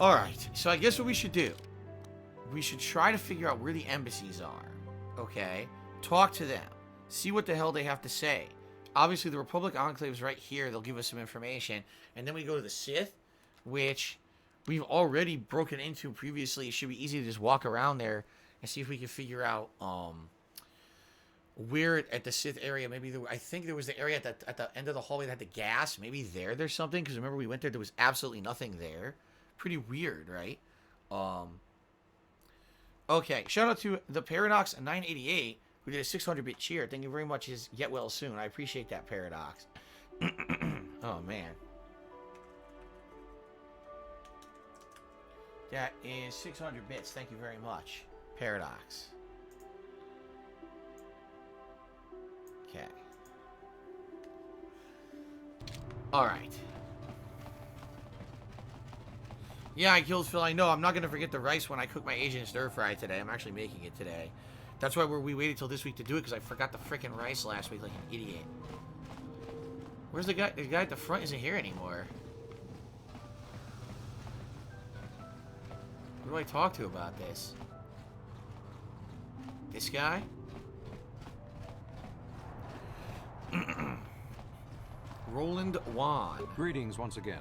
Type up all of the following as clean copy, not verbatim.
Alright, so I guess what we should do, we should try to figure out where the embassies are, okay? Talk to them, see what the hell they have to say. Obviously, the Republic Enclave is right here. They'll give us some information. And then we go to the Sith, which we've already broken into previously. It should be easy to just walk around there and see if we can figure out where at the Sith area. Maybe I think there was the area at the end of the hallway that had the gas. Maybe there's something. Because remember, we went there was absolutely nothing there. Pretty weird, right? Okay, shout out to the Paradox 988. We did a 600-bit cheer. Thank you very much. Is get well soon. I appreciate that, Paradox. Oh, man. That is 600 bits. Thank you very much, Paradox. Okay. All right. Yeah, I killed Phil. I know. I'm not going to forget the rice when I cook my Asian stir fry today. I'm actually making it today. That's why we waited till this week to do it, because I forgot the freaking rice last week like an idiot. Where's the guy? The guy at the front isn't here anymore. Who do I talk to about this? This guy? Roland Wan. Greetings once again.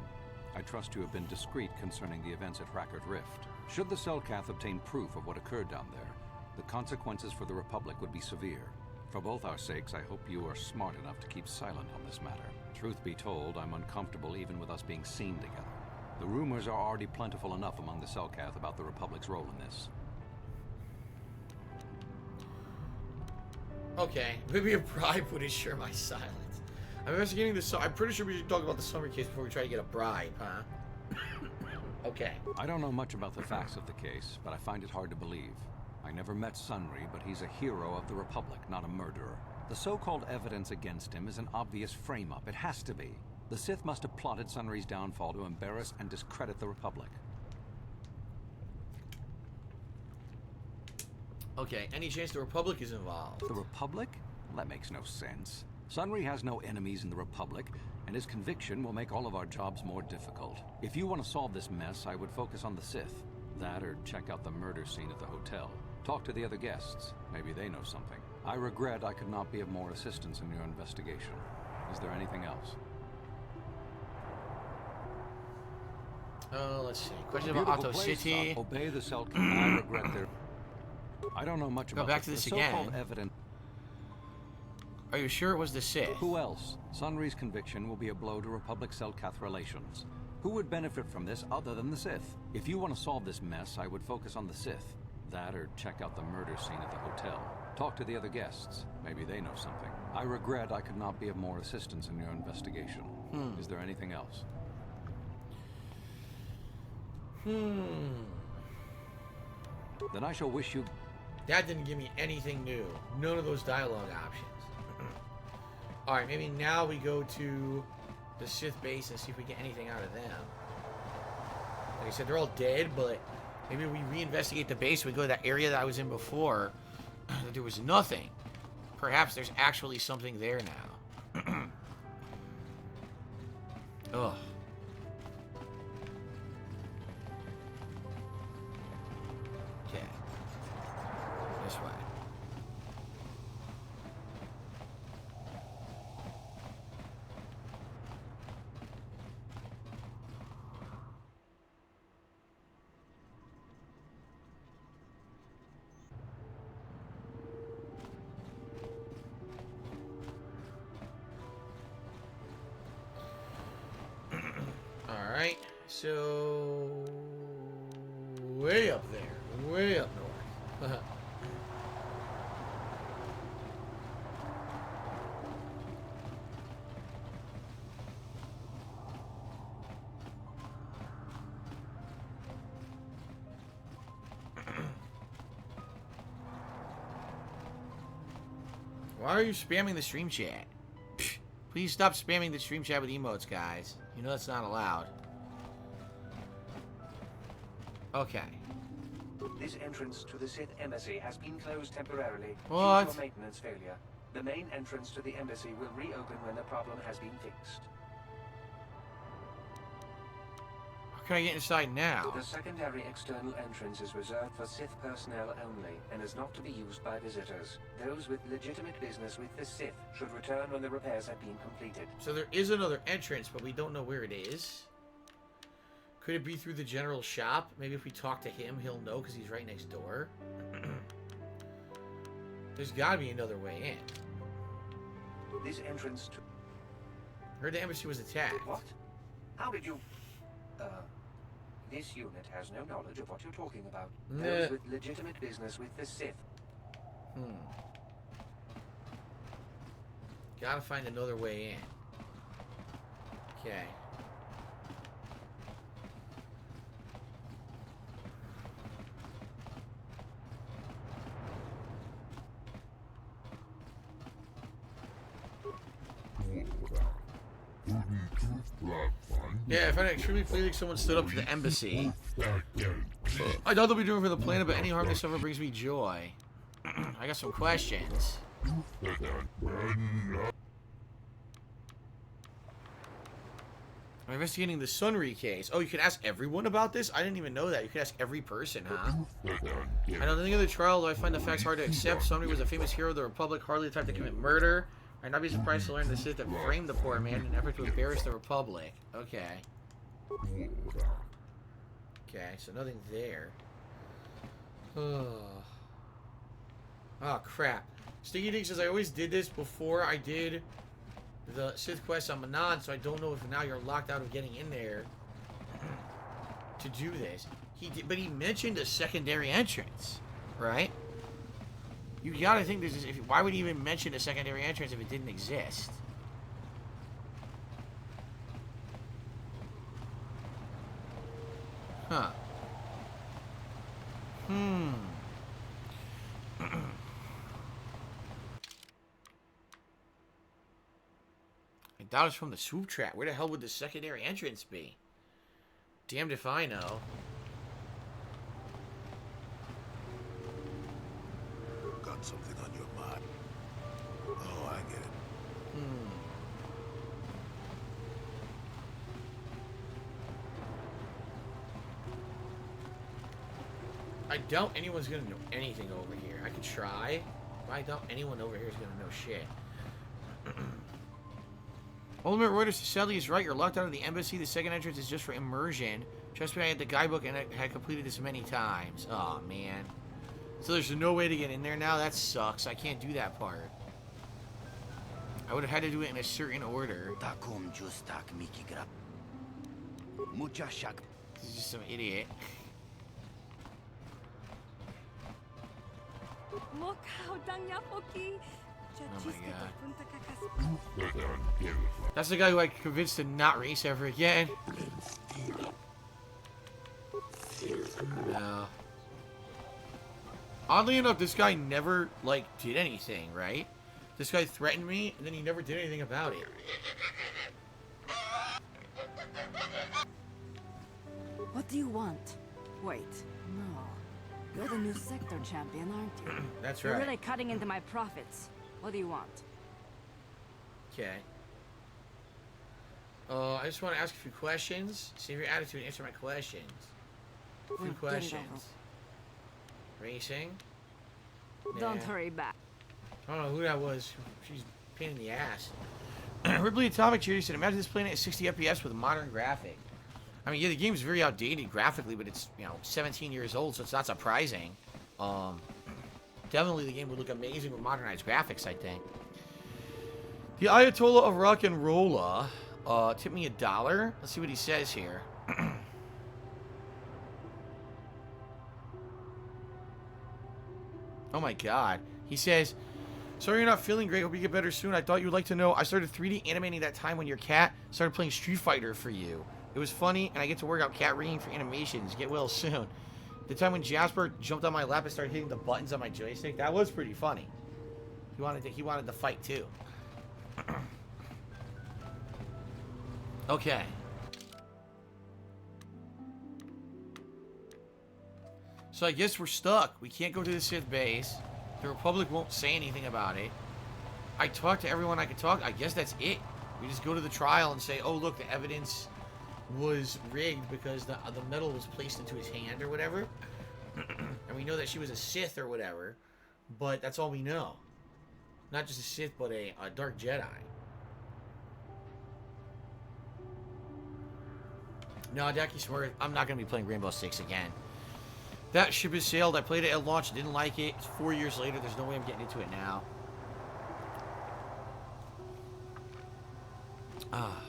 I trust you have been discreet concerning the events at Rackard Rift. Should the Selkath obtain proof of what occurred down there, the consequences for the Republic would be severe. For both our sakes, I hope you are smart enough to keep silent on this matter. Truth be told, I'm uncomfortable even with us being seen together. The rumors are already plentiful enough among the Selkath about the Republic's role in this. Okay, maybe a bribe would ensure my silence. I'm investigating this. I'm pretty sure we should talk about the summary case before we try to get a bribe, huh? Okay. I don't know much about the facts of the case, but I find it hard to believe. I never met Sunry, but he's a hero of the Republic, not a murderer. The so-called evidence against him is an obvious frame-up. It has to be. The Sith must have plotted Sunry's downfall to embarrass and discredit the Republic. Okay, any chance the Republic is involved? The Republic? That makes no sense. Sunry has no enemies in the Republic, and his conviction will make all of our jobs more difficult. If you want to solve this mess, I would focus on the Sith. That or check out the murder scene at the hotel. Talk to the other guests. Maybe they know something. I regret I could not be of more assistance in your investigation. Is there anything else? Let's see. Question about Otto City. Obey the Selkath. I regret their... I don't know much about Go back to this again. Evidence. Are you sure it was the Sith? Who else? Sunry's conviction will be a blow to Republic-Selkath relations. Who would benefit from this other than the Sith? If you want to solve this mess, I would focus on the Sith. That or check out the murder scene at the hotel. Talk to the other guests. Maybe they know something. I regret I could not be of more assistance in your investigation. Is there anything else? Then I shall wish you... That didn't give me anything new. None of those dialogue options. Alright, maybe now we go to the Sith base and see if we get anything out of them. Like I said, they're all dead, but maybe we reinvestigate the base. We go to that area that I was in before. That there was nothing. Perhaps there's actually something there now. Ugh. Okay. This way. Alright, so way up there, way up north. Why are you spamming the stream chat? Please stop spamming the stream chat with emotes, guys. You know that's not allowed. Okay. This entrance to the Sith embassy has been closed temporarily What? due to a maintenance failure. The main entrance to the embassy will reopen when the problem has been fixed. Can I get inside now? The secondary external entrance is reserved for Sith personnel only and is not to be used by visitors. Those with legitimate business with the Sith should return when the repairs have been completed. So there is another entrance, but we don't know where it is. Could it be through the general shop? Maybe if we talk to him, he'll know because he's right next door. There's got to be another way in. This entrance to... Heard the embassy was attacked. What? How did you... This unit has no knowledge of what you're talking about. Those with legitimate business with the Sith. Gotta find another way in. Okay. Yeah, I find it extremely pleasing someone stood up to the embassy. I doubt they'll be doing for the planet, but any harm they suffer brings me joy. I got some questions. I'm investigating the Sunry case. Oh, you can ask everyone about this? I didn't even know that. You can ask every person, huh? I know nothing of the trial, though I find the facts hard to accept. Sunry was a famous hero of the Republic, hardly the type to commit murder. I'd not be surprised to learn the Sith that framed the poor man in an effort to embarrass the Republic. Okay. Okay, so nothing there. Oh, crap. Sticky Dick says, I always did this before I did the Sith quest on Manon, so I don't know if now you're locked out of getting in there to do this. He did, but he mentioned a secondary entrance, right? You gotta think this is... why would he even mention a secondary entrance if it didn't exist? Huh. I doubt it's from the swoop trap. Where the hell would the secondary entrance be? Damned if I know. Got something on your mind. Oh, I get it. I doubt anyone's gonna know anything over here. I could try, but I doubt anyone over here is gonna know shit. Ultimate Reuters, Sally is right. You're locked out of the embassy. The second entrance is just for immersion. Trust me, I had the guidebook and I had completed this many times. Oh, man. So there's no way to get in there now? That sucks. I can't do that part. I would have had to do it in a certain order. This is just some idiot. Oh my god. That's the guy who I convinced to not race ever again. No. Oddly enough, this guy never, like, did anything, right? This guy threatened me, and then he never did anything about it. What do you want? Wait, no. You're the new sector champion, aren't you? That's You're right. really cutting into my profits. What do you want? Okay. I just want to ask a few questions. See if your attitude and answer my questions. A few questions. Racing. Don't Nah. hurry back. I don't know who that was. She's a pain in the ass. Ripley Atomic Judy said, imagine this playing at 60 FPS with a modern graphic. I mean, yeah, the game's very outdated graphically, but it's, 17 years old, so it's not surprising. Definitely the game would look amazing with modernized graphics, I think. The Ayatollah of Rock and Rolla tipped me $1. Let's see what he says here. Oh my god. He says, sorry you're not feeling great. Hope you get better soon. I thought you'd like to know I started 3D animating that time when your cat started playing Street Fighter for you. It was funny, and I get to work out cat rigging for animations. Get well soon. The time when Jasper jumped on my lap and started hitting the buttons on my joystick, that was pretty funny. He wanted to fight too. Okay. So I guess we're stuck. We can't go to the Sith base. The Republic won't say anything about it. I talked to everyone I could talk. I guess that's it. We just go to the trial and say, oh, look, the evidence was rigged because the metal was placed into his hand or whatever. And we know that she was a Sith or whatever, but that's all we know. Not just a Sith, but a Dark Jedi. No, Decky Smurf, I'm not going to be playing Rainbow Six again. That ship has sailed. I played it at launch, didn't like it. It's 4 years later. There's no way I'm getting into it now. Ah.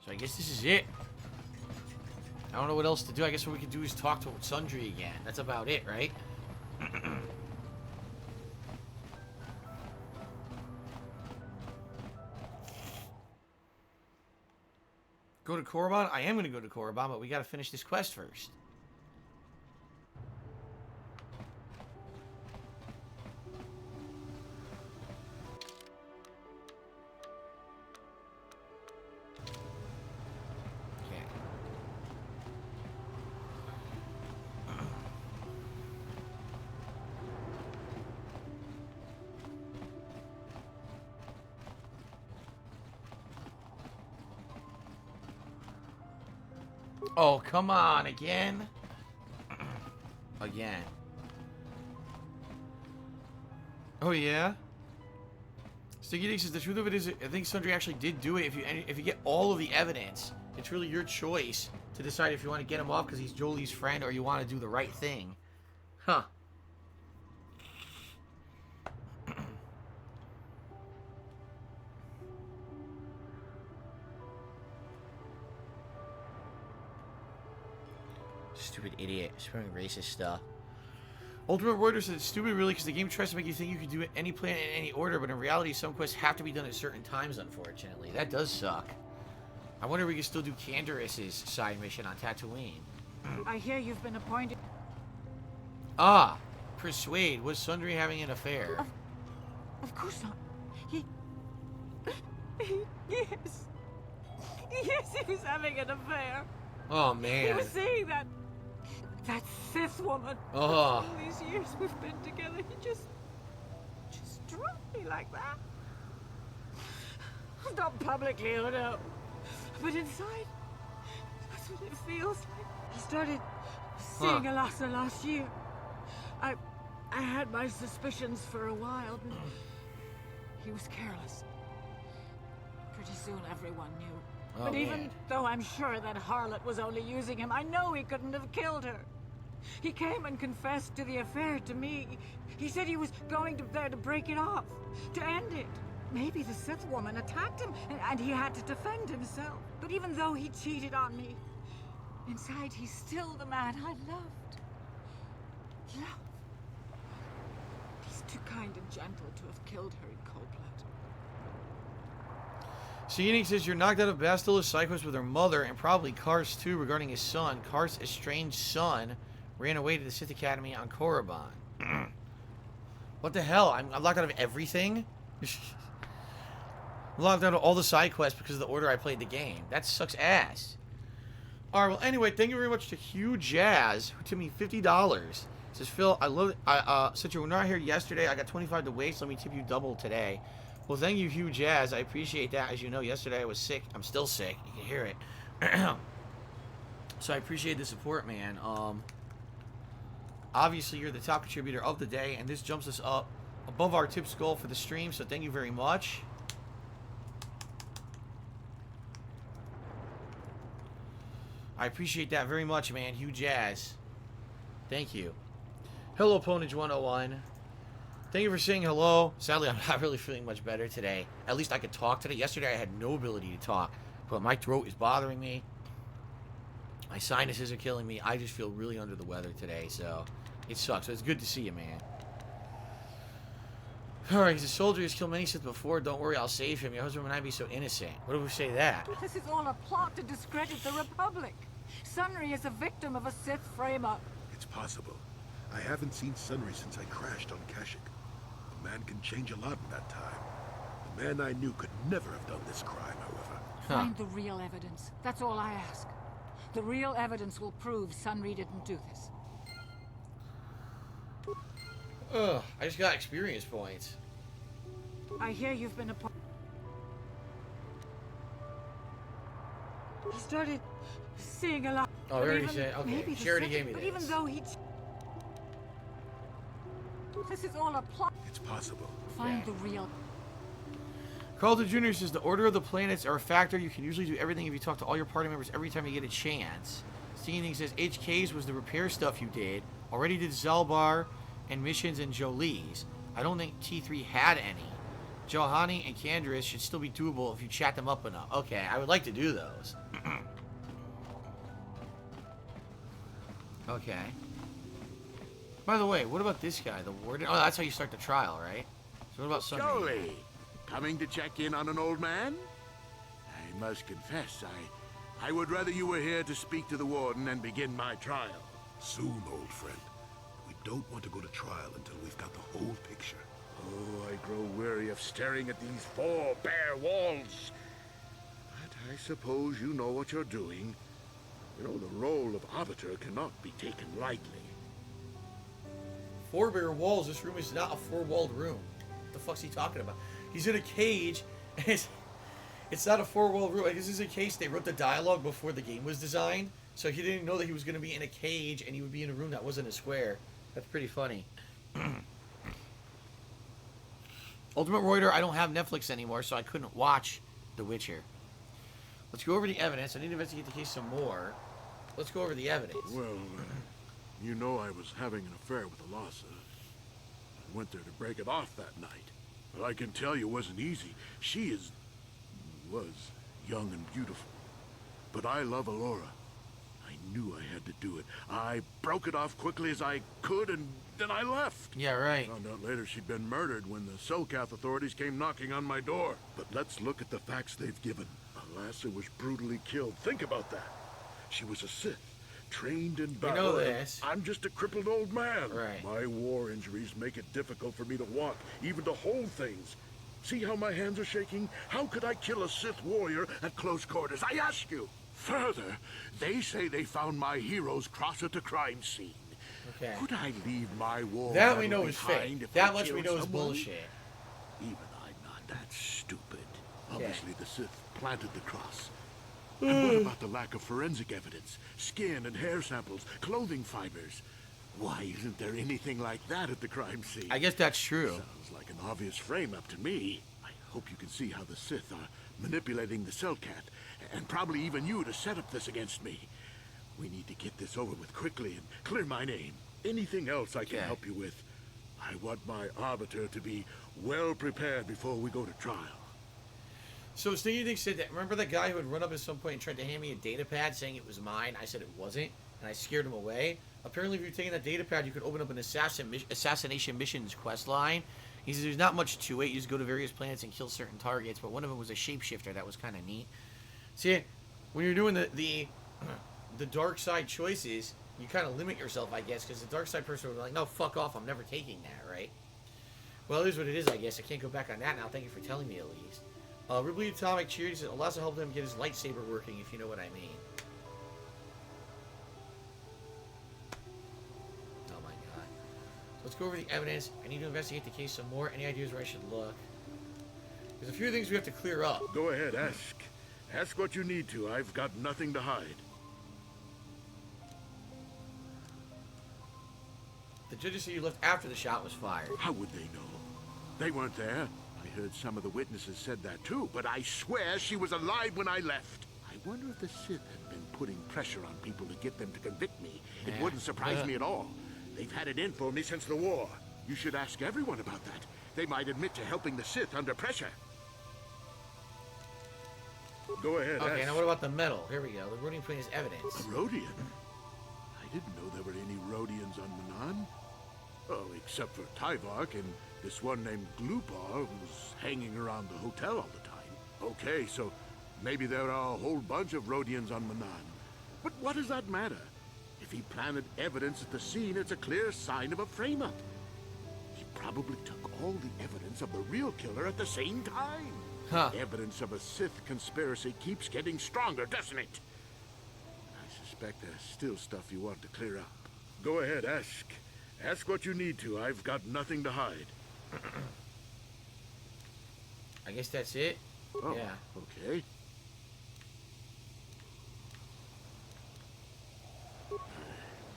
So I guess this is it. I don't know what else to do. I guess what we could do is talk to Sundry again. That's about it, right? Go to Korriban? I am going to go to Korriban, but we got to finish this quest first. Okay. Oh, come on, again? Again. Oh, yeah? Sticky Dick says the truth of it is, I think Sundry actually did do it. If you get all of the evidence, it's really your choice to decide if you want to get him off because he's Jolie's friend or you want to do the right thing. Huh. Stupid idiot. Spreading racist stuff. Ultimate Reuters says it's stupid really because the game tries to make you think you can do any plan in any order, but in reality some quests have to be done at certain times, unfortunately. That does suck. I wonder if we can still do Candaris's side mission on Tatooine. I hear you've been appointed. Ah! Persuade. Was Sundry having an affair? Of course not. Yes. Yes, he was having an affair. Oh, He man. was saying that Sith woman. Oh. All these years we've been together, he just dropped me like that. Not publicly, oh no. But inside, that's what it feels like. He started seeing a lasser last year. I had my suspicions for a while, but he was careless. Pretty soon everyone knew. Oh, But even man. though I'm sure that harlot was only using him, I know he couldn't have killed her. He came and confessed to the affair to me. He said he was going there to break it off, to end it. Maybe the Sith woman attacked him, and he had to defend himself. But even though he cheated on me, inside he's still the man I loved. Love. He's too kind and gentle to have killed her in cold blood. Seeing says you're knocked out of Bastila Cyclist with her mother and probably Kars too regarding his son. Kars' estranged son ran away to the Sith Academy on Korriban. What the hell? I'm locked out of everything? I'm locked out of all the side quests because of the order I played the game. That sucks ass. Alright, well anyway, thank you very much to Hugh Jazz, who tipped me $50. Says, Phil, I love it. Since you were not here yesterday, I got 25 to waste. Let me tip you double today. Well, thank you, Hugh Jazz. I appreciate that. As you know, yesterday I was sick. I'm still sick. You can hear it. So I appreciate the support, man. Obviously, you're the top contributor of the day, and this jumps us up above our tips goal for the stream, so thank you very much. I appreciate that very much, man. Hugh Jazz. Thank you. Hello, Ponage 101. Thank you for saying hello. Sadly, I'm not really feeling much better today. At least I could talk today. Yesterday, I had no ability to talk. But my throat is bothering me. My sinuses are killing me. I just feel really under the weather today, so it sucks. So it's good to see you, man. Alright, he's a soldier who's killed many Sith before. Don't worry, I'll save him. Your husband and I be so innocent. What do we say that? This is all a plot to discredit the Republic. Sunry is a victim of a Sith frame-up. It's possible. I haven't seen Sunry since I crashed on Kashyyyk. A man can change a lot in that time. The man I knew could never have done this crime, however. Find the real evidence. That's all I ask. The real evidence will prove Sunry didn't do this. Ugh, I just got experience points. I hear you've been a part. He started seeing a lot. Oh, But we already even- said. Okay, maybe the she already second- gave me But even this. though he. This is all a plot. It's possible. Find Yeah. the real. Carlton Jr. says the order of the planets are a factor. You can usually do everything if you talk to all your party members every time you get a chance. Stinging says HK's was the repair stuff you did. Already did Zalbar and missions and Jolie's. I don't think T3 had any. Johanny and Candra's should still be doable if you chat them up enough. Okay, I would like to do those. Okay. By the way, what about this guy, the warden? Oh, that's how you start the trial, right? So what about Sunday? Jolie, coming to check in on an old man? I must confess, I would rather you were here to speak to the warden and begin my trial. Soon, old friend. We don't want to go to trial until we've got the whole picture. Oh, I grow weary of staring at these four bare walls. But I suppose you know what you're doing. You know, the role of arbiter cannot be taken lightly. 4 bare walls. This room is not a 4-walled room. What the fuck's he talking about? He's in a cage. And it's not a 4-walled room. This is a case. They wrote the dialogue before the game was designed, so he didn't know that he was going to be in a cage and he would be in a room that wasn't a square. That's pretty funny. Ultimate Reuter, I don't have Netflix anymore, so I couldn't watch The Witcher. Let's go over the evidence. I need to investigate the case some more. Let's go over the evidence. Well, you know I was having an affair with Alasa. I went there to break it off that night. But I can tell you it wasn't easy. She was young and beautiful. But I love Alora. I knew I had to do it. I broke it off quickly as I could, and then I left. Yeah, right. Found out later she'd been murdered when the Selkath authorities came knocking on my door. But let's look at the facts they've given. Alasa was brutally killed. Think about that. She was a Sith, trained in battle. know and this. I'm just a crippled old man. Right. My war injuries make it difficult for me to walk, even to hold things. See how my hands are shaking? How could I kill a Sith warrior at close quarters? I ask you. Further, they say they found my hero's cross at the crime scene. Okay. Could I leave my war That we medal know is behind fake. if That I much we killed know is someone? bullshit. Even I'm not that stupid. Okay. Obviously, the Sith planted the cross. And what about the lack of forensic evidence? Skin and hair samples, clothing fibers. Why isn't there anything like that at the crime scene? I guess that's true. Sounds like an obvious frame-up to me. I hope you can see how the Sith are manipulating the Selkath, and probably even you to set up this against me. We need to get this over with quickly and clear my name. Anything else I can Okay. help you with? I want my arbiter to be well prepared before we go to trial. So Stingy Dick said that, remember that guy who had run up at some point and tried to hand me a data pad saying it was mine? I said it wasn't, and I scared him away. Apparently, if you're taking that data pad, you could open up an assassination missions quest line. He says there's not much to it. You just go to various planets and kill certain targets, but one of them was a shapeshifter. That was kind of neat. See, when you're doing the dark side choices, you kind of limit yourself, I guess, because the dark side person would be like, no, fuck off, I'm never taking that, right? Well, it is what it is, I guess. I can't go back on that now. Thank you for telling me, at least. Ripley Atomic cheers. Says Alasa helped him get his lightsaber working, if you know what I mean. Oh my god. Let's go over the evidence. I need to investigate the case some more. Any ideas where I should look? There's a few things we have to clear up. Go ahead, ask. Ask what you need to. I've got nothing to hide. The judges say you left after the shot was fired. How would they know? They weren't there. I heard some of the witnesses said that too, but I swear she was alive when I left. I wonder if the Sith have been putting pressure on people to get them to convict me. It Yeah. wouldn't surprise me at all. They've had it in for me since the war. You should ask everyone about that. They might admit to helping the Sith under pressure. Go ahead, Okay, ask. now what about the medal? Here we go. The Rhodium Twin is evidence. A Rhodian? I didn't know there were any Rhodians on Manan. Oh, except for Tyvark and this one named Glupar who's hanging around the hotel all the time. Okay, so maybe there are a whole bunch of Rhodians on Manan. But what does that matter? If he planted evidence at the scene, it's a clear sign of a frame-up. He probably took all the evidence of the real killer at the same time. Huh. Evidence of a Sith conspiracy keeps getting stronger, doesn't it? I suspect there's still stuff you want to clear up. Go ahead, ask. Ask what you need to. I've got nothing to hide. I guess that's it. Oh, Yeah. okay.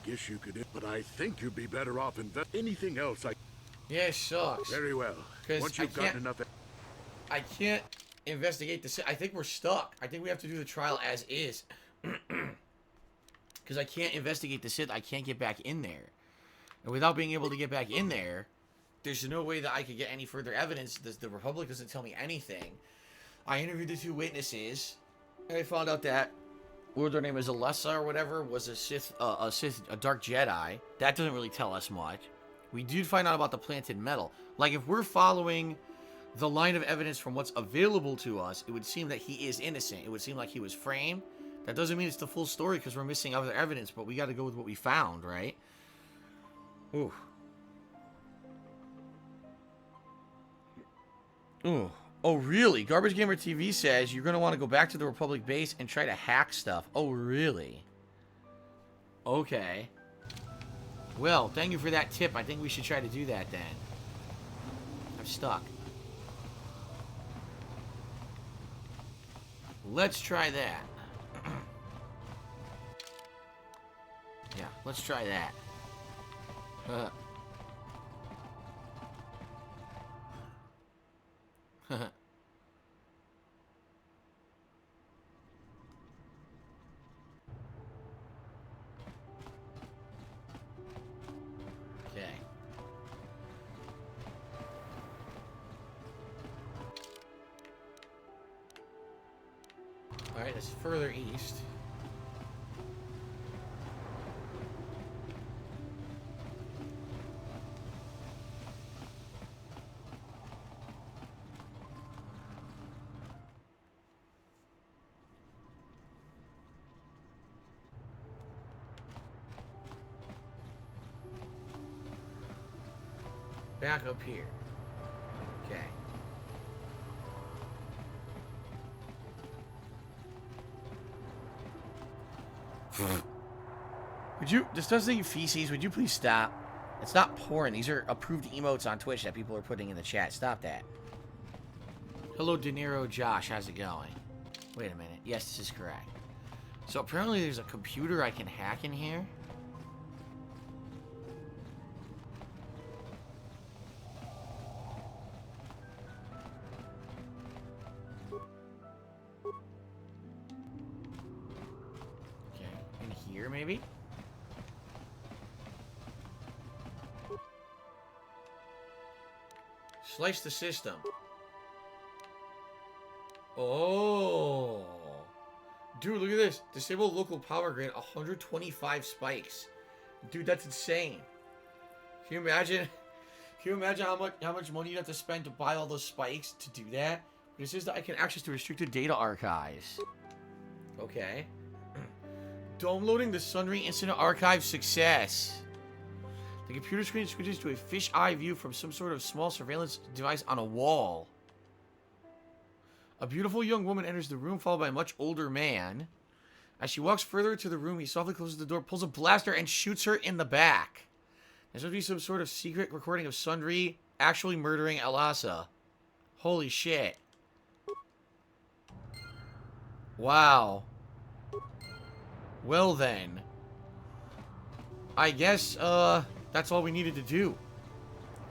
Guess you could, but I think you'd be better off anything else. Yeah, it sucks. Very well. 'Cause Once you've gotten enough. I can't investigate the. I think we're stuck. I think we have to do the trial as is. Because I can't investigate the Sith. I can't get back in there. And without being able to get back in there, there's no way that I could get any further evidence. The Republic doesn't tell me anything. I interviewed the 2 witnesses, and I found out that what their name is, Alessa or whatever, was a Sith, a Dark Jedi. That doesn't really tell us much. We did find out about the planted metal. Like, if we're following the line of evidence from what's available to us, it would seem that he is innocent. It would seem like he was framed. That doesn't mean it's the full story because we're missing other evidence, but we got to go with what we found, right? Ooh. Ooh. Oh, really? Garbage Gamer TV says you're going to want to go back to the Republic base and try to hack stuff. Oh, really? Okay. Well, thank you for that tip. I think we should try to do that then. I'm stuck. Let's try that. Yeah, let's try that. Okay. Alright, that's further east. Back up here. Okay. Would you, this does say feces, would you please stop? It's not porn, these are approved emotes on Twitch that people are putting in the chat. Stop that. Hello, De Niro Josh, how's it going? Wait a minute, yes, this is correct. So apparently there's a computer I can hack in here. Maybe? Slice the system. Oh. Dude, look at this. Disable local power grid, 125 spikes. Dude, that's insane. Can you imagine? Can you imagine how much money you have to spend to buy all those spikes to do that? This is that I can access to restricted data archives. Okay. Downloading the Sunry Incident Archive success. The computer screen switches to a fisheye view from some sort of small surveillance device on a wall. A beautiful young woman enters the room, followed by a much older man. As she walks further into the room, he softly closes the door, pulls a blaster, and shoots her in the back. There's supposed to be some sort of secret recording of Sundry actually murdering Alassa. Holy shit. Wow. Well then, I guess that's all we needed to do.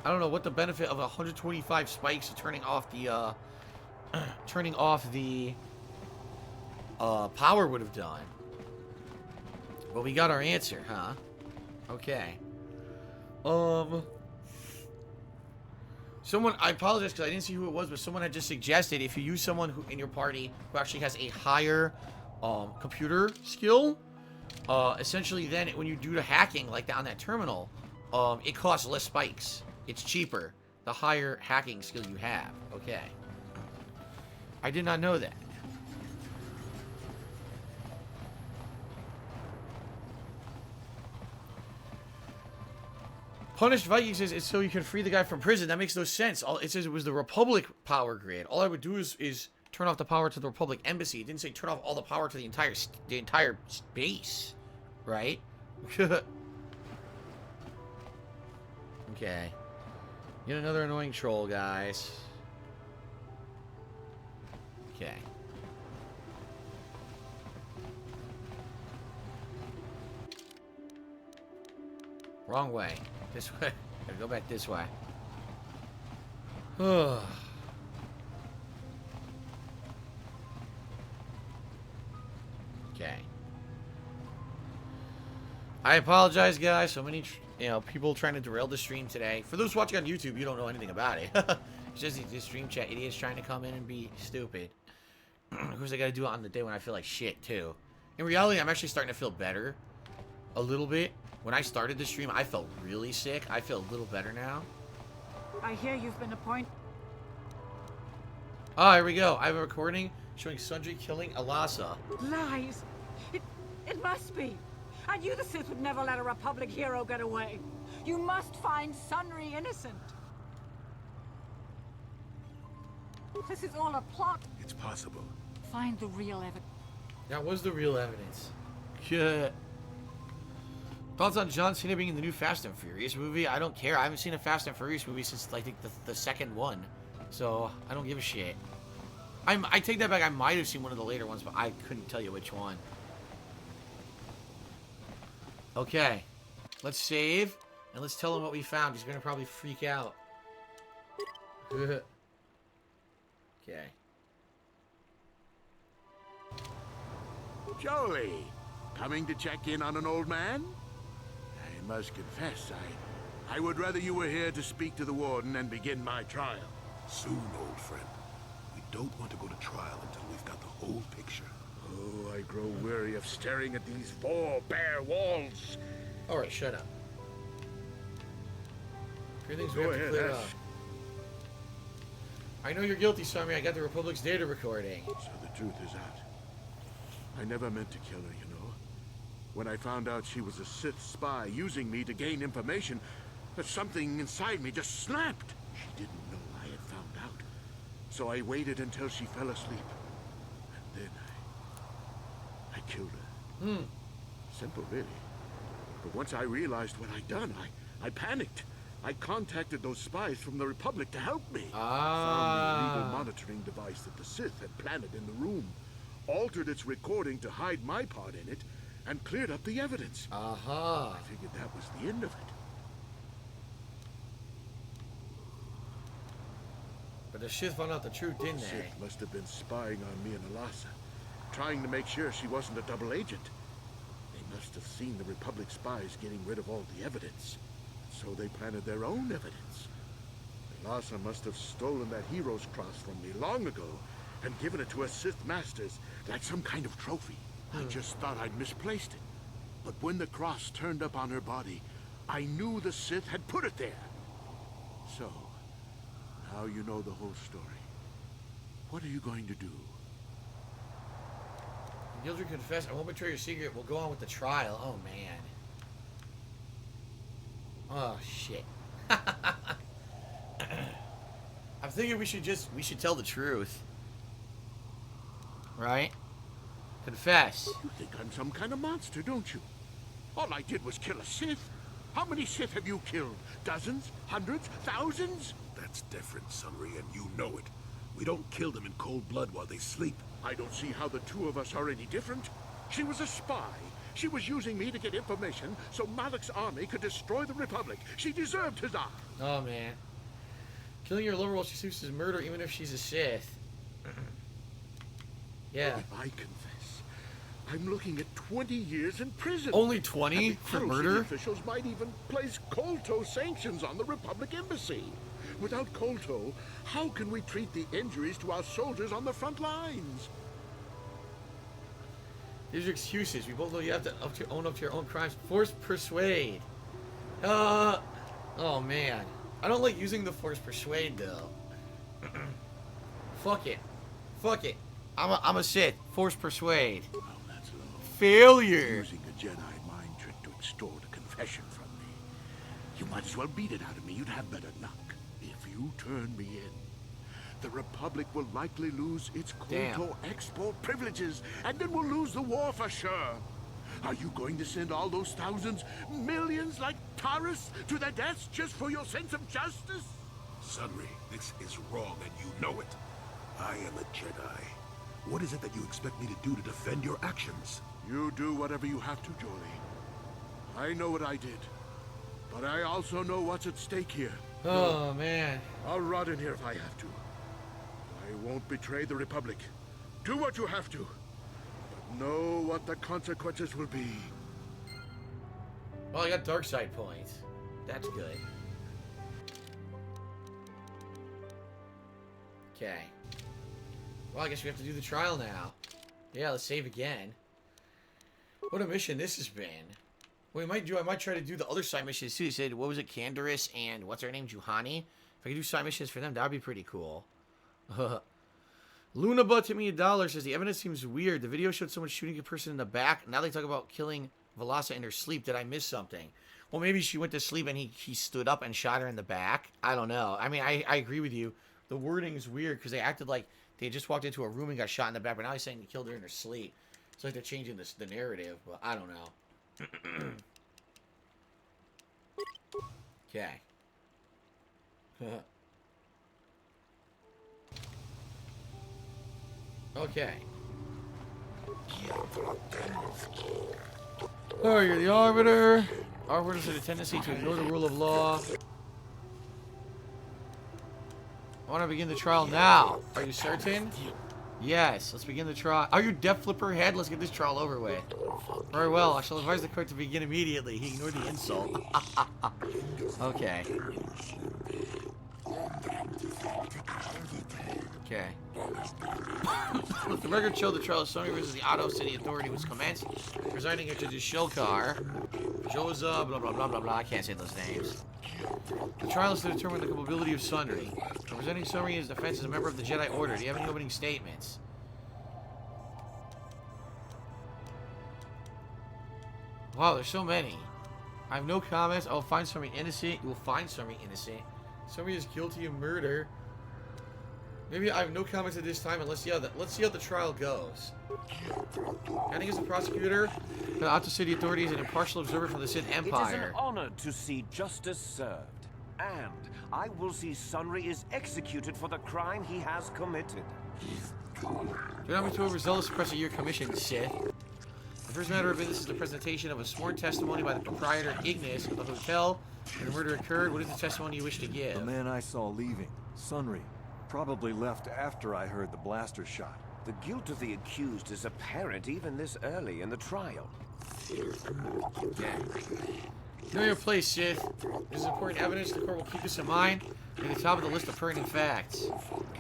I don't know what the benefit of 125 spikes of turning off the power would have done. But we got our answer, huh? Okay. Someone, I apologize because I didn't see who it was, but someone had just suggested if you use someone who in your party who actually has a higher computer skill, essentially then when you do the hacking like that on that terminal, it costs less spikes. It's cheaper the higher hacking skill you have. Okay. I did not know that. Punished Viking says it's so you can free the guy from prison. That makes no sense. It says it was the Republic power grid. All I would do is turn off the power to the Republic embassy. It didn't say turn off all the power to the entire base, right? Okay. Yet another annoying troll, guys. Okay. Wrong way. This way. Gotta go back this way. Okay. I apologize, guys. So many, people trying to derail the stream today. For those watching on YouTube, you don't know anything about it. It's just these stream chat idiots trying to come in and be stupid. Of course, I gotta do it on the day when I feel like shit, too. In reality, I'm actually starting to feel better. A little bit. When I started the stream, I felt really sick. I feel a little better now. I hear you've been appointed. Oh, here we go. I have a recording showing Sundry killing Alasa. Lies. It must be. I knew the Sith would never let a Republic hero get away. You must find Sunry innocent. This is all a plot. It's possible. Find the real evidence. That was the real evidence. Yeah. Thoughts on John Cena being in the new Fast and Furious movie? I don't care. I haven't seen a Fast and Furious movie since, I think, the second one. So, I don't give a shit. I take that back. I might have seen one of the later ones, but I couldn't tell you which one. Okay. Let's save, and let's tell him what we found. He's going to probably freak out. Okay. Joey, coming to check in on an old man? I must confess, I would rather you were here to speak to the warden and begin my trial. Soon, old friend. We don't want to go to trial until we've got the whole picture. Oh, I grow weary of staring at these four bare walls. Alright, shut up. Everything's Go we have to ahead, clear Ash. up. I know you're guilty, Sammy. I got the Republic's data recording. So the truth is out. I never meant to kill her, you know. When I found out she was a Sith spy using me to gain information, that something inside me just snapped. She didn't know I had found out. So I waited until she fell asleep. And then I killed her. Simple, really. But once I realized what I'd done, I panicked. I contacted those spies from the Republic to help me. Found the illegal monitoring device that the Sith had planted in the room, altered its recording to hide my part in it, and cleared up the evidence. Aha. I figured that was the end of it. But the Sith found out the truth, didn't The they? Sith must have been spying on me and Alasa, trying to make sure she wasn't a double agent. They must have seen the Republic spies getting rid of all the evidence, so they planted their own evidence. Alasa must have stolen that hero's cross from me long ago and given it to her Sith masters like some kind of trophy. I just thought I'd misplaced it. But when the cross turned up on her body, I knew the Sith had put it there. So, now you know the whole story. What are you going to do? Gildred confessed. I won't betray your secret. We'll go on with the trial. Oh, man. Oh, shit. I'm thinking we should tell the truth. Right? Confess. You think I'm some kind of monster, don't you? All I did was kill a Sith. How many Sith have you killed? Dozens? Hundreds? Thousands? That's different, Sunry, and you know it. We don't kill them in cold blood while they sleep. I don't see how the two of us are any different. She was a spy. She was using me to get information so Malak's army could destroy the Republic. She deserved his eye. Oh, man. Killing your lover while she sleeps is murder, even if she's a Sith. Yeah. If I confess, I'm looking at 20 years in prison. Only 20 And the for City murder? officials might even place Kolto sanctions on the Republic embassy. Without Kolto, how can we treat the injuries to our soldiers on the front lines? These are excuses. We both know you have to own up to your own crimes. Force persuade. Oh, man. I don't like using the force persuade, though. Fuck it. Fuck it. I'm a Sith. Force persuade. Oh, that's low. Failure. Using a Jedi mind trick to extort a confession from me. You might as well beat it out of me. You'd have better luck. If you turn me in, the Republic will likely lose its Damn. Kolto export privileges, and then we'll lose the war for sure. Are you going to send all those thousands, millions like Taurus to their deaths just for your sense of justice? Sunry, this is wrong and you know it. I am a Jedi. What is it that you expect me to do to defend your actions? You do whatever you have to, Jory. I know what I did. But I also know what's at stake here. Oh, man. I'll rot in here if I have to. I won't betray the Republic. Do what you have to. But know what the consequences will be. Well, I got dark side points. That's good. Okay. Well, I guess we have to do the trial now. Yeah, let's save again. What a mission this has been. What I might try to do the other side missions too. He said, what was it, Candaris and what's her name, Juhani? If I could do side missions for them, that'd be pretty cool. Lunaba to me $1 says, the evidence seems weird. The video showed someone shooting a person in the back. Now they talk about killing Velasa in her sleep. Did I miss something? Well, maybe she went to sleep and he stood up and shot her in the back. I don't know. I mean, I agree with you. The wording's weird because they acted like they just walked into a room and got shot in the back, but now he's saying he killed her in her sleep. It's like they're changing the narrative, but I don't know. Okay. Okay. Oh, you're the Arbiter. Arbiters have a tendency to ignore the rule of law. I want to begin the trial now. Are you certain? Yes, let's begin the trial. Are you Death Flipper Head? Let's get this trial over with. Very well, I shall advise the court to begin immediately. He ignored the insult. Okay. Okay. The record showed the trial of Sony versus the Otto City Authority was commenced. Presiding at Judge Shilkar. Joza, blah, blah, blah, blah, blah. I can't say those names. The trial is to determine the culpability of Sundry. Representing Sundry in his defense as a member of the Jedi Order. Do you have any opening statements? Wow, there's so many. I have no comments. I'll find Sundry innocent. You will find Sundry innocent. Sundry is guilty of murder. Maybe I have no comments at this time, and let's see how the trial goes. Acting as the prosecutor for the Otto City Authority is an impartial observer from the Sith Empire. It is an honor to see justice served, and I will see Sunry is executed for the crime he has committed. Do not be too overzealous to press your commission, Sith. The first matter of business is the presentation of a sworn testimony by the proprietor Ignis of the hotel where the murder occurred. What is the testimony you wish to give? The man I saw leaving, Sunry, probably left after I heard the blaster shot. The guilt of the accused is apparent even this early in the trial. Know your place, Sith. This is important evidence. The court will keep this in mind at the top of the list of pertinent facts.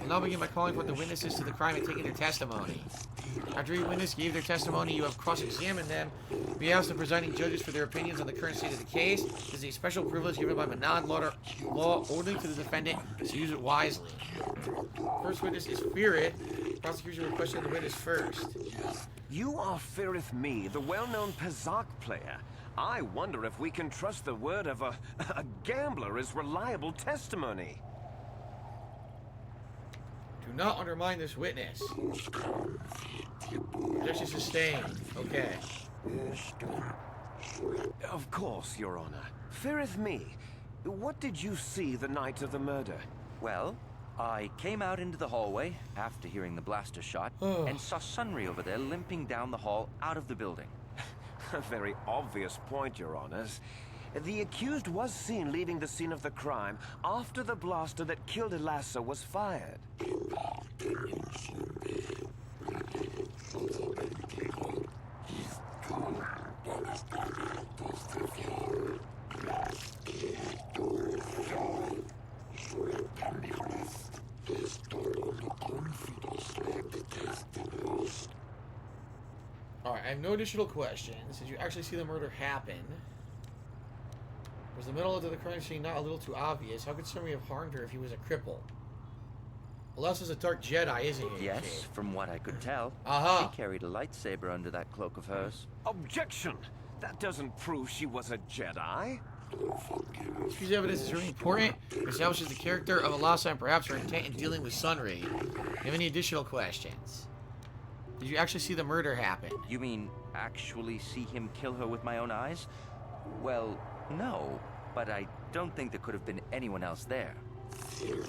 I'll now begin by calling for the witnesses to the crime and taking their testimony. After each witness gave their testimony, you have cross-examined them. We ask the presiding judges for their opinions on the current state of the case. This is a special privilege given by Manan law ordering to the defendant to use it wisely. First witness is Firith. Prosecution will question the witness first. You are Firith Me, the well-known Pazak player. I wonder if we can trust the word of a gambler as reliable testimony. Do not undermine this witness. Objection sustained. Okay. Of course, Your Honor. Firith Me, what did you see the night of the murder? Well, I came out into the hallway after hearing the blaster shot and saw Sunry over there limping down the hall out of the building. A very obvious point, Your Honors. The accused was seen leaving the scene of the crime after the blaster that killed Elassa was fired. Alright, I have no additional questions. Did you actually see the murder happen? Was the middle of the crime scene not a little too obvious? How could somebody have harmed her if he was a cripple? Elassa's a dark Jedi, isn't he? Yes, from what I could tell. Aha! She carried a lightsaber under that cloak of hers. Objection! That doesn't prove she was a Jedi. This piece of evidence is really important. It establishes the character of Elassa and perhaps her intent in dealing with Sunry. Do you have any additional questions? Did you actually see the murder happen? You mean actually see him kill her with my own eyes? Well, no, but I don't think there could have been anyone else there. Your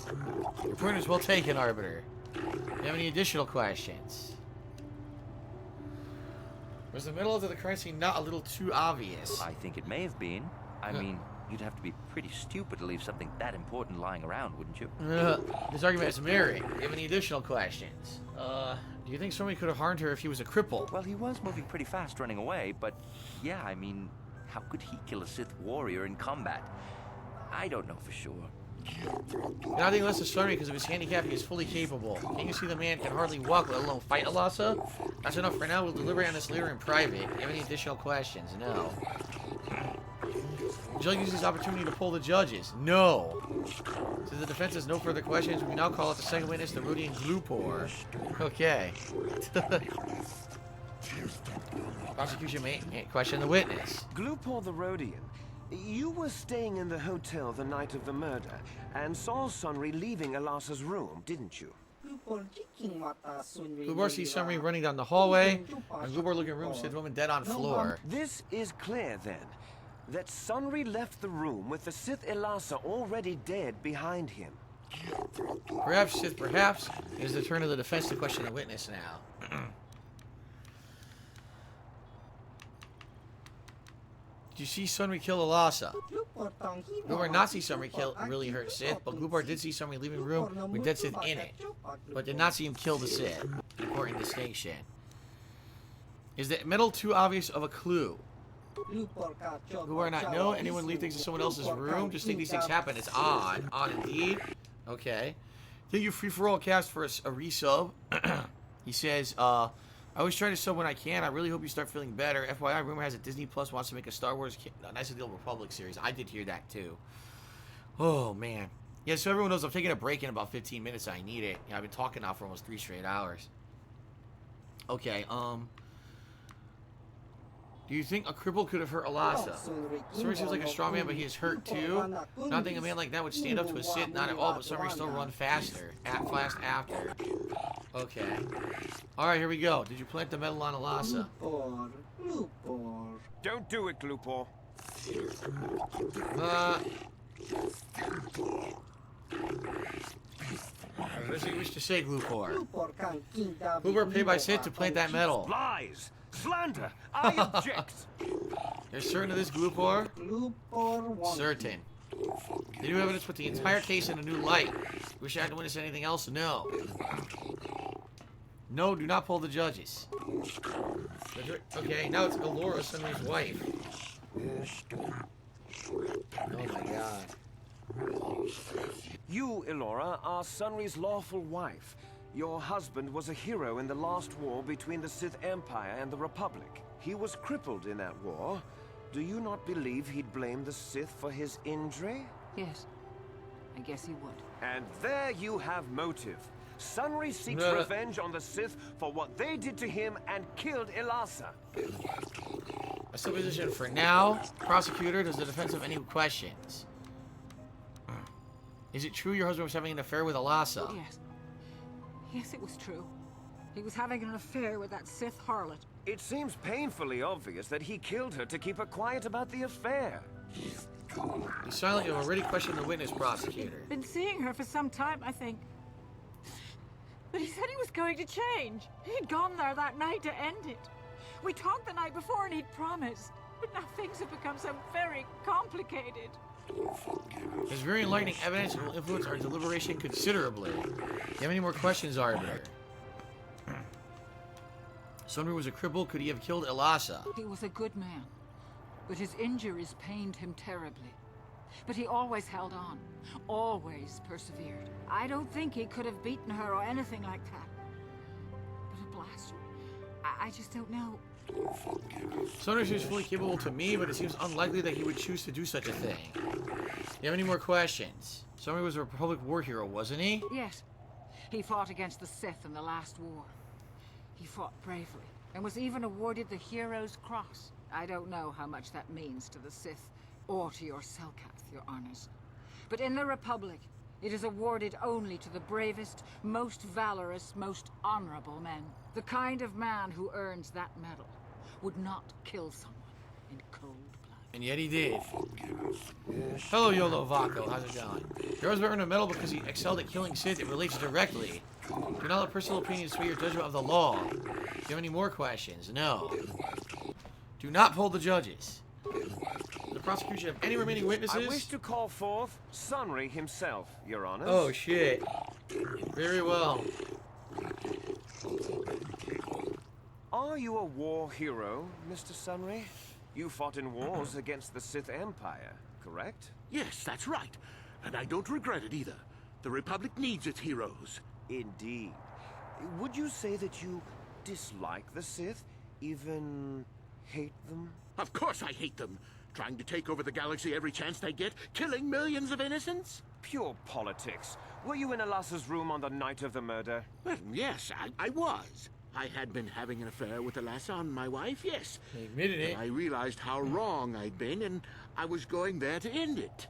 point is well taken, Arbiter. Do you have any additional questions? Was the middle of the crime scene not a little too obvious? I think it may have been. I mean, you'd have to be pretty stupid to leave something that important lying around, wouldn't you? This argument has merit. Do you have any additional questions? Do you think somebody could have harmed her if he was a cripple? Well, he was moving pretty fast running away, but yeah, I mean, how could he kill a Sith warrior in combat? I don't know for sure. Nothing less than Sunry because of his handicap, he is fully capable. Can you see the man can hardly walk, let alone fight Alasa? That's enough for now. We'll deliberate on this later in private. Do you have any additional questions? No. Would you like to use this opportunity to pull the judges? No. Since the defense has no further questions, we now call out the second witness, the Rodian Glupor. Okay. Prosecution may question the witness. Glupor the Rodian, you were staying in the hotel the night of the murder and saw Sunry leaving Alasa's room, didn't you? Glupor sees Sunry running down the hallway, and Glupor looking at room sees the woman dead on floor. This is clear then, that Sunry left the room with the Sith Elasa already dead behind him. Perhaps, Sith, perhaps. It is the turn of the defense to question the witness now. Did you see Sunry kill Alasa? Glupor not see Sunry kill really hurt Sith, but Glupor did see Sunry leaving the room with dead Sith in it, but did not see him kill the Sith. Important distinction. Is the metal too obvious of a clue? Glupor not know. Anyone leave things in someone else's room? Just think these things happen. It's odd. Odd indeed. Okay. Thank you, free for all cast for a resub. He says, I always try to sub when I can. I really hope you start feeling better. FYI, rumor has it Disney Plus wants to make a Star Wars Knights of the Old Republic series. I did hear that too. Oh, man. Yeah, so everyone knows I'm taking a break in about 15 minutes. I need it. Yeah, I've been talking now for almost 3 straight hours. Okay, do you think a cripple could have hurt Alasa? Sunry seems like a strong man, but he is hurt too. Not think a man like that would stand up to a Sith, not at all, but Sunry still run faster. Fast after. Okay. Alright, here we go. Did you plant the metal on Alasa? Don't do it, Glupor. What does he wish to say, Glupor? Glupor paid by Sith to plant that metal. Lies! Slander! I object! You're certain of this, Glupor? Certain. The new evidence put the entire case in a new light. Wish I had to witness anything else? No. No, do not pull the judges. Okay, now it's Elora, Sunry's wife. Oh my god. You, Elora, are Sunry's lawful wife. Your husband was a hero in the last war between the Sith Empire and the Republic. He was crippled in that war. Do you not believe he'd blame the Sith for his injury? Yes. I guess he would. And there you have motive. Sunry seeks revenge on the Sith for what they did to him and killed Elasa. A supposition for now. Prosecutor, does the defense have any questions? Is it true your husband was having an affair with Alasa? Yes. Yes, it was true. He was having an affair with that Sith harlot. It seems painfully obvious that he killed her to keep her quiet about the affair. Be silent, you've already questioned the witness, prosecutor. Been seeing her for some time, I think. But he said he was going to change. He'd gone there that night to end it. We talked the night before and he'd promised. But now things have become so very complicated. This very enlightening evidence will influence our deliberation considerably. Do you have any more questions, Arbiter? Sunry was a cripple. Could he have killed Elasa? He was a good man, but his injuries pained him terribly. But he always held on, always persevered. I don't think he could have beaten her or anything like that. But a blaster? I just don't know. Sunry seems fully capable to me, but it seems unlikely that he would choose to do such a thing. Do you have any more questions? Sunry was a Republic war hero, wasn't he? Yes. He fought against the Sith in the last war. He fought bravely, and was even awarded the Hero's Cross. I don't know how much that means to the Sith, or to your Selkath, your honors. But in the Republic, It is awarded only to the bravest, most valorous, most honorable men. The kind of man who earns that medal would not kill someone in cold blood. And yet he did. Hello, Yolo Vaco. How's it going? Heroes earned a medal because he excelled at killing Sith. It relates directly. Do not let personal opinions sway your judgment of the law. Do you have any more questions? No. Do not poll the judges. The prosecution have any remaining witnesses? I wish to call forth Sunry himself, Your Honors. Oh, shit. Very well. Are you a war hero, Mr. Sunry? You fought in wars against the Sith Empire, correct? Yes, that's right. And I don't regret it either. The Republic needs its heroes. Indeed. Would you say that you dislike the Sith? Even hate them? Of course I hate them. Trying to take over the galaxy every chance they get, killing millions of innocents? Pure politics. Were you in Alassa's room on the night of the murder? Well, yes, I was. I had been having an affair with Alassa, my wife, yes. He admitted it. But I realized how wrong I'd been, and I was going there to end it.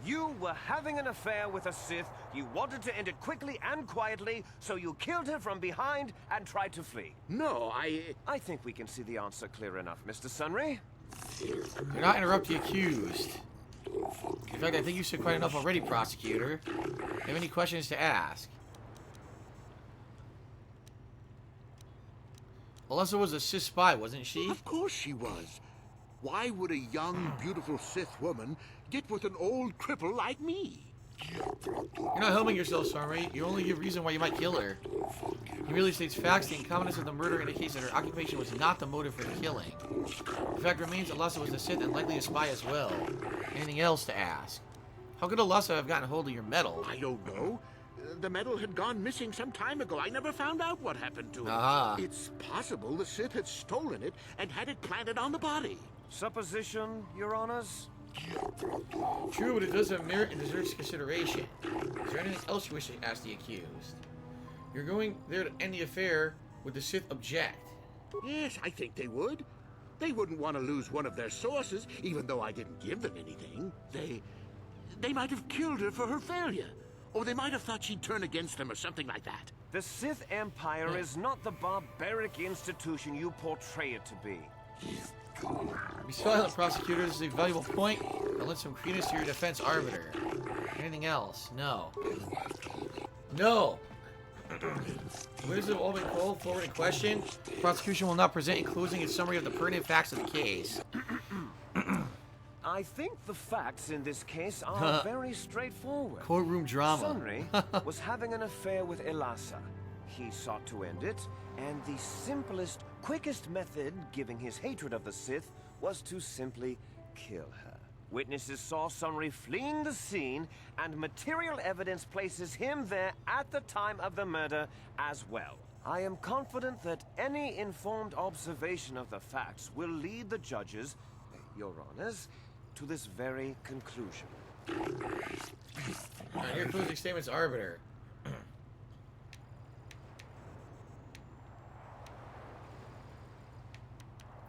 You were having an affair with a Sith. You wanted to end it quickly and quietly, so you killed her from behind and tried to flee. No, I think we can see the answer clear enough, Mr. Sunry. Do not interrupt the accused. In fact, I think you said quite enough already, prosecutor. Do you have any questions to ask? Alessa was a Sith spy, wasn't she? Of course she was. Why would a young, beautiful Sith woman get with an old cripple like me? You're not helping yourself, Sunry. You only give reason why you might kill her. He merely states facts. The incompetence of the murder indicates that her occupation was not the motive for the killing. The fact remains Alessa was a Sith and likely a spy as well. Anything else to ask? How could Alessa have gotten hold of your medal? I don't know. The medal had gone missing some time ago. I never found out what happened to it. Ah. It's possible the Sith had stolen it and had it planted on the body. Supposition, Your Honors? True, but it does have merit and deserves consideration. Is there anything else you wish to ask the accused? You're going there to end the affair. Would the Sith object? Yes, I think they would. They wouldn't want to lose one of their sources, even though I didn't give them anything. They might have killed her for her failure. Or they might have thought she'd turn against them or something like that. The Sith Empire is not the barbaric institution you portray it to be. Be silent, prosecutor. This is a valuable point. I'll lend some credence to your defense, arbiter. Anything else? No. No! Witnesses have all been called forward in question. The prosecution will not present in closing a summary of the pertinent facts of the case. I think the facts in this case are very straightforward. Courtroom drama. Sunry was having an affair with Alassa. He sought to end it, and the simplest, quickest method, given his hatred of the Sith, was to simply kill her. Witnesses saw Sunry fleeing the scene, and material evidence places him there at the time of the murder as well. I am confident that any informed observation of the facts will lead the judges, Your Honors, to this very conclusion. Alright, here closing statements, arbiter.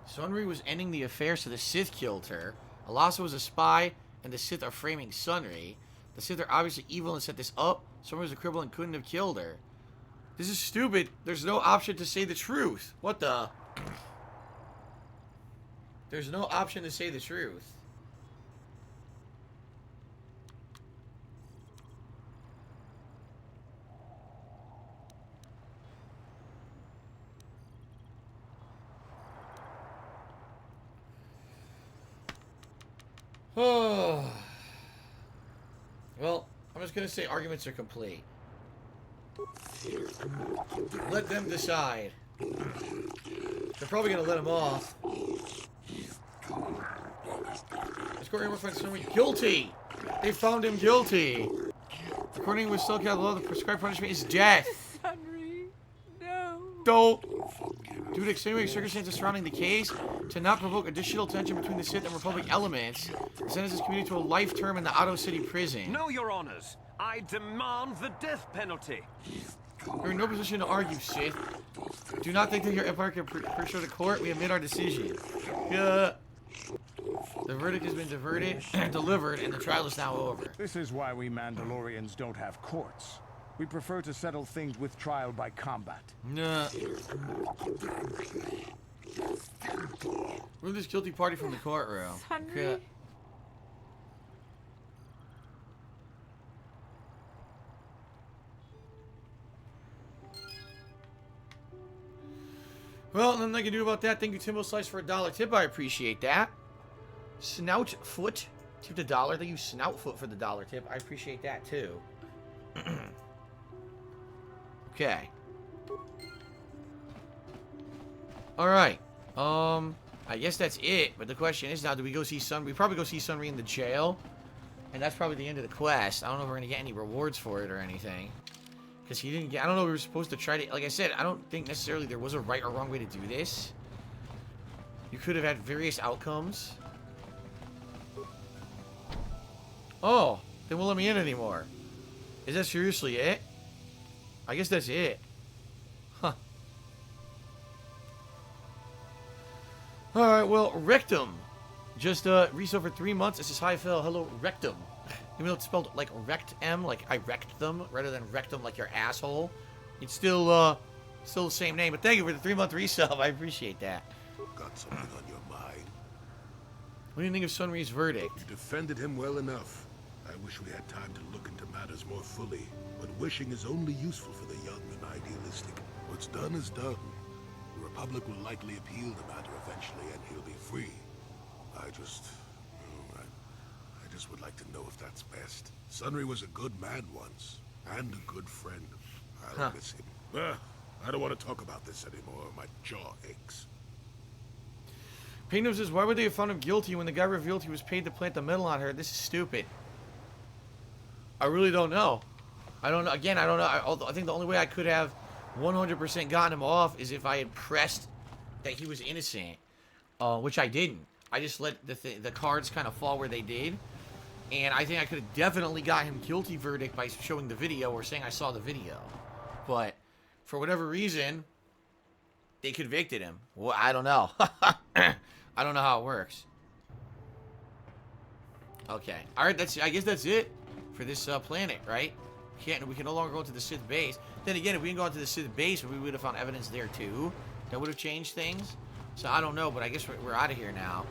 Sunry was ending the affair, so the Sith killed her. Alassa was a spy, and the Sith are framing Sunry. The Sith are obviously evil and set this up. Sunry was a cripple and couldn't have killed her. This is stupid. There's no option to say the truth. What the? There's no option to say the truth. Oh. Well, I'm just going to say arguments are complete. Let them decide. They're probably going to let him off. This court will find Sunry guilty. They found him guilty. According to Cellcath law, the prescribed punishment is death. Sunry, no. Don't. Due to extenuating circumstances surrounding the case, to not provoke additional tension between the Sith and Republic elements, the sentence is commuted to a life term in the Otto City prison. No, Your Honors. I demand the death penalty. You're in no position to argue, Sith. Do not think that your empire can persuade the court. We have made our decision. Yeah. The verdict has been delivered, and the trial is now over. This is why we Mandalorians don't have courts. We prefer to settle things with trial by combat. Nah. Remove this guilty party from the courtroom. Henry? Well, nothing I can do about that. Thank you, Timbo Slice, for $1 tip. I appreciate that. Snoutfoot tipped $1. Thank you, Snoutfoot, for the $1 tip. I appreciate that too. Okay. All right. I guess that's it. But the question is now, do we go see Sun? We probably go see Sunry in the jail, and that's probably the end of the quest. I don't know if we're gonna get any rewards for it or anything. Because he didn't get... I don't know, we were supposed to try to... Like I said, I don't think necessarily there was a right or wrong way to do this. You could have had various outcomes. Oh, they won't let me in anymore. Is that seriously it? I guess that's it. Huh. Alright, well, Rectum. Just, reset for 3 months. This is Hi Phil. Hello, Rectum. Even though it's spelled like Rect-M, like I wrecked them, rather than Rectum like your asshole. It's still the same name. But thank you for the 3-month resub. I appreciate that. Got something on your mind? What do you think of Sunry's verdict? You defended him well enough. I wish we had time to look into matters more fully. But wishing is only useful for the young and idealistic. What's done is done. The Republic will likely appeal the matter eventually, and he'll be free. I just would like to know if that's best. Sunry was a good man once, and a good friend. I'll miss him. I don't want to talk about this anymore. My jaw aches. Pino says, why would they have found him guilty when the guy revealed he was paid to plant the metal on her? This is stupid. I really don't know. I don't know. Again, I don't know. I think the only way I could have 100% gotten him off is if I had pressed that he was innocent, which I didn't. I just let the cards kind of fall where they did. And I think I could have definitely got him guilty verdict by showing the video or saying I saw the video. But for whatever reason, they convicted him. Well, I don't know. I don't know how it works. Okay. All right. I guess that's it for this planet, right? We can no longer go to the Sith base. Then again, if we can go into the Sith base, we would have found evidence there too. That would have changed things. So I don't know, but I guess we're out of here now.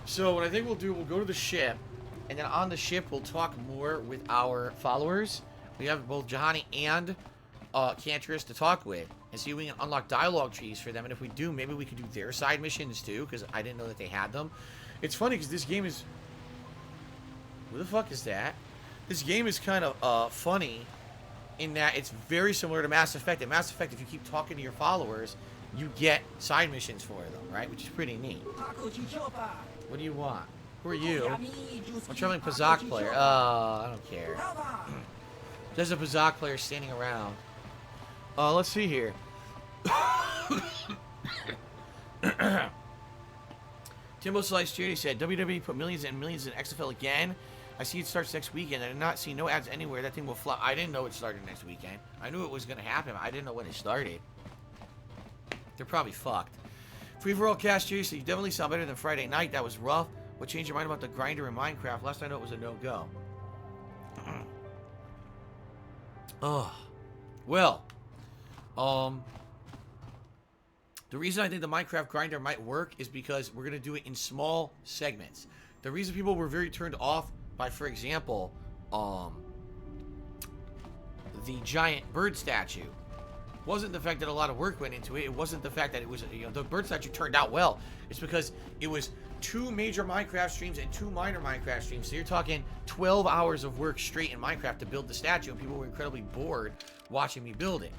So what I think we'll do, we'll go to the ship. And then on the ship, we'll talk more with our followers. We have both Jahani and Cantress to talk with. And see if we can unlock dialogue trees for them. And if we do, maybe we could do their side missions too. Because I didn't know that they had them. It's funny because this game is... Who the fuck is that? This game is kind of funny in that it's very similar to Mass Effect. In Mass Effect, if you keep talking to your followers, you get side missions for them, right? Which is pretty neat. What do you want? Who are you? I'm traveling Pazak player. I don't care. There's a Pazak player standing around. Let's see here. Timbo Slice Charity said, WWE put millions and millions in XFL again. I see it starts next weekend. I did not see no ads anywhere. That thing will flop. I didn't know it started next weekend. I knew it was going to happen. I didn't know when it started. They're probably fucked. Free for all cash, seriously. You definitely sound better than Friday night. That was rough. What changed your mind about the grinder in Minecraft? Last I know it was a no-go. Oh. Well. The reason I think the Minecraft grinder might work is because we're going to do it in small segments. The reason people were very turned off by, for example, the giant bird statue wasn't the fact that a lot of work went into it. It wasn't the fact that it was, the bird statue turned out well. It's because it was 2 major Minecraft streams and 2 minor Minecraft streams. So you're talking 12 hours of work straight in Minecraft to build the statue, and people were incredibly bored watching me build it.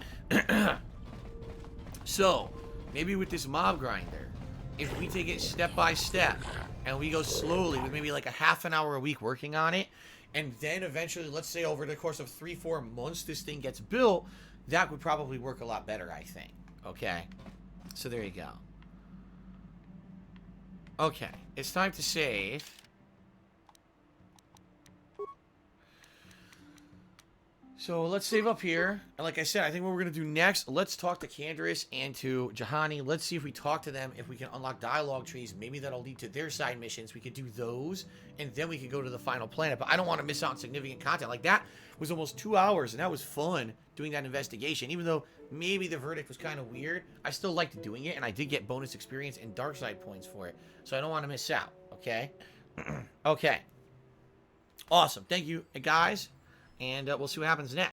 So, maybe with this mob grinder, if we take it step by step, and we go slowly with maybe like a half an hour a week working on it, and then eventually, let's say over the course of 3-4 months, this thing gets built, that would probably work a lot better, I think. Okay? So there you go. Okay, it's time to save. So let's save up here. And like I said, I think what we're going to do next, let's talk to Candaris and to Jahani. Let's see if we talk to them, if we can unlock dialogue trees. Maybe that'll lead to their side missions. We could do those, and then we could go to the final planet. But I don't want to miss out on significant content. Like, that was almost 2 hours, and that was fun doing that investigation. Even though maybe the verdict was kind of weird, I still liked doing it, and I did get bonus experience and dark side points for it. So I don't want to miss out, okay? Okay. Awesome. Thank you, guys. And we'll see what happens next.